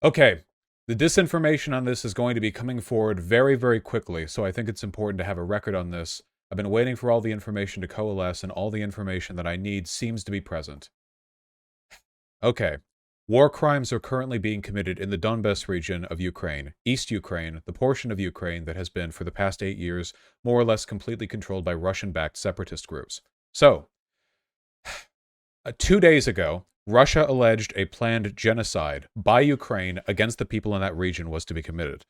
Okay, the disinformation on this is going to be coming forward very, very quickly, so I think it's important to have a record on this. I've been waiting for all the information to coalesce, and all the information that I need seems to be present. Okay. War crimes are currently being committed in the Donbas region of Ukraine, East Ukraine, the portion of Ukraine that has been, for the past 8 years, more or less completely controlled by Russian-backed separatist groups. So, 2 days ago, Russia alleged a planned genocide by Ukraine against the people in that region was to be committed.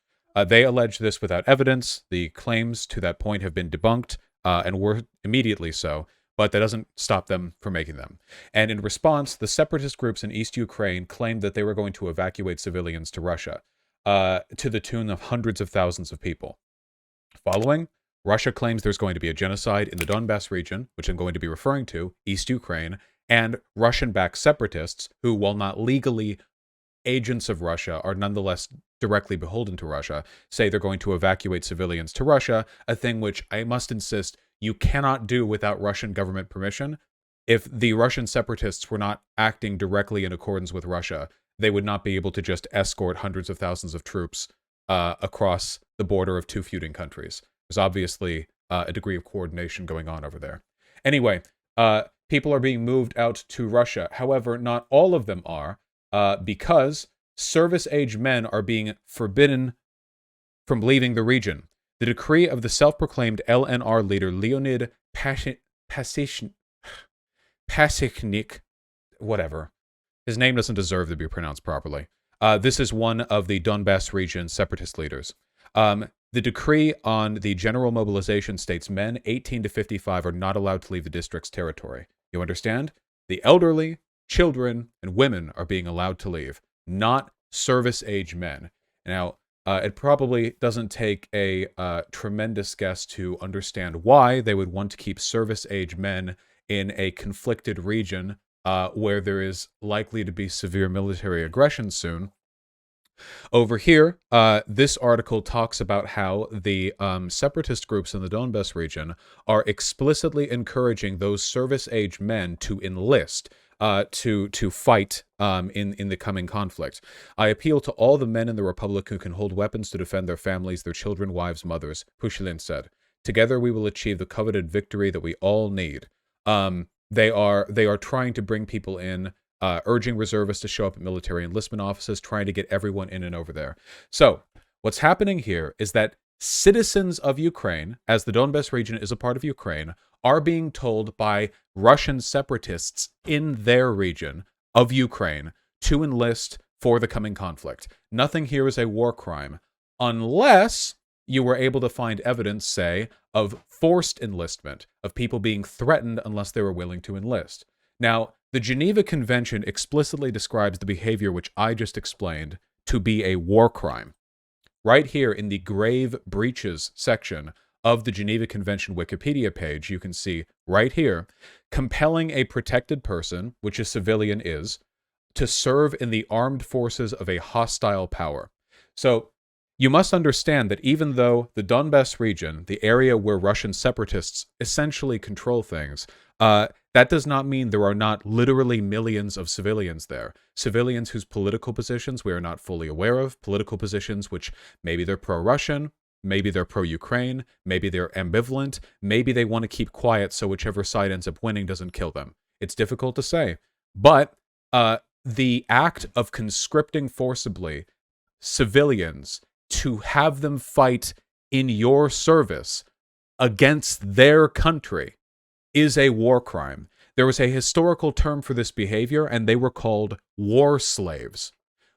They alleged this without evidence. The claims to that point have been debunked, and were immediately so, but that doesn't stop them from making them. And in response, the separatist groups in East Ukraine claimed that they were going to evacuate civilians to Russia, to the tune of hundreds of thousands of people. Following, Russia claims there's going to be a genocide in the Donbas region, which I'm going to be referring to, East Ukraine, and Russian-backed separatists, who, while not legally agents of Russia, are nonetheless directly beholden to Russia, say they're going to evacuate civilians to Russia, a thing which I must insist you cannot do without Russian government permission. If the Russian separatists were not acting directly in accordance with Russia, they would not be able to just escort hundreds of thousands of troops across the border of two feuding countries. There's obviously a degree of coordination going on over there. Anyway, people are being moved out to Russia. However, not all of them are, because service-age men are being forbidden from leaving the region. The decree of the self-proclaimed LNR leader Leonid Pasichnik, whatever. His name doesn't deserve to be pronounced properly. This is one of the Donbas region separatist leaders. The decree on the general mobilization states men 18 to 55 are not allowed to leave the district's territory. You understand? The elderly, children, and women are being allowed to leave, not service-age men. Now, it probably doesn't take a tremendous guess to understand why they would want to keep service-age men in a conflicted region where there is likely to be severe military aggression soon. Over here, this article talks about how the separatist groups in the Donbas region are explicitly encouraging those service-age men to enlist, to fight in the coming conflict. I appeal to all the men in the Republic who can hold weapons to defend their families, their children, wives, mothers, Pushilin said. Together we will achieve the coveted victory that we all need. They are trying to bring people in, urging reservists to show up at military enlistment offices, trying to get everyone in and over there. So, what's happening here is that citizens of Ukraine, as the Donbas region is a part of Ukraine, are being told by Russian separatists in their region of Ukraine to enlist for the coming conflict. Nothing here is a war crime, unless you were able to find evidence, say, of forced enlistment, of people being threatened unless they were willing to enlist. Now, the Geneva Convention explicitly describes the behavior which I just explained to be a war crime. Right here in the grave breaches section of the Geneva Convention Wikipedia page, you can see right here, compelling a protected person, which a civilian is, to serve in the armed forces of a hostile power. So, you must understand that even though the Donbas region, the area where Russian separatists essentially control things, that does not mean there are not literally millions of civilians there. Civilians whose political positions we are not fully aware of, political positions which maybe they're pro-Russian, maybe they're pro-Ukraine, maybe they're ambivalent, maybe they want to keep quiet so whichever side ends up winning doesn't kill them. It's difficult to say. But the act of conscripting forcibly civilians to have them fight in your service against their country is a war crime. There was a historical term for this behavior, and they were called war slaves.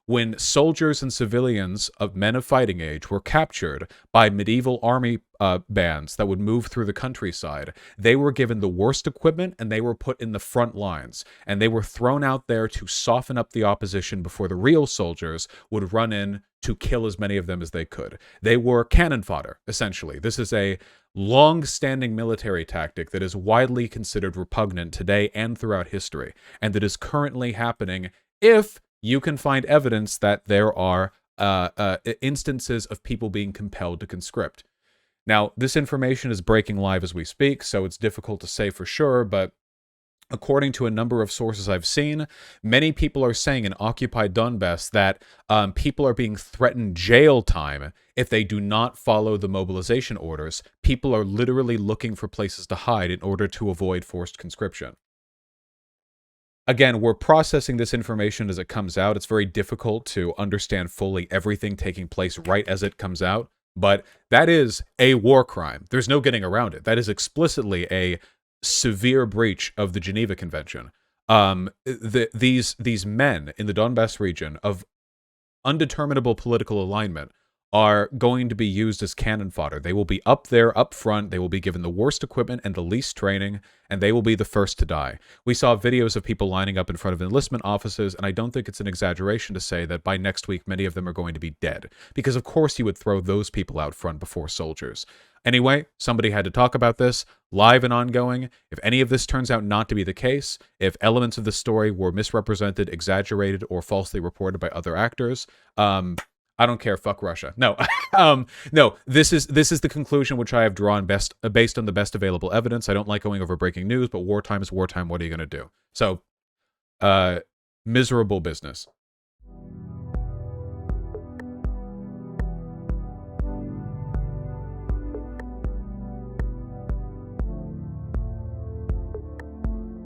When soldiers and civilians of men of fighting age were captured by medieval army bands that would move through the countryside, they were given the worst equipment and they were put in the front lines. And they were thrown out there to soften up the opposition before the real soldiers would run in to kill as many of them as they could. They were cannon fodder, essentially. This is a long-standing military tactic that is widely considered repugnant today and throughout history, and that is currently happening if you can find evidence that there are instances of people being compelled to conscript. Now, this information is breaking live as we speak, so it's difficult to say for sure, but according to a number of sources I've seen, many people are saying in occupied Donbass that people are being threatened jail time if they do not follow the mobilization orders. People are literally looking for places to hide in order to avoid forced conscription. Again, we're processing this information as it comes out. It's very difficult to understand fully everything taking place right as it comes out, but that is a war crime. There's no getting around it. That is explicitly a severe breach of the Geneva Convention. These men in the Donbass region of undeterminable political alignment are going to be used as cannon fodder. They will be up there, up front. They will be given the worst equipment and the least training, and they will be the first to die. We saw videos of people lining up in front of enlistment offices, and I don't think it's an exaggeration to say that by next week, many of them are going to be dead. Because of course you would throw those people out front before soldiers. Anyway, somebody had to talk about this, live and ongoing. If any of this turns out not to be the case, if elements of the story were misrepresented, exaggerated, or falsely reported by other actors, I don't care. Fuck Russia. No, no. This is the conclusion which I have drawn based on the best available evidence. I don't like going over breaking news, but wartime is wartime. What are you going to do? So, miserable business.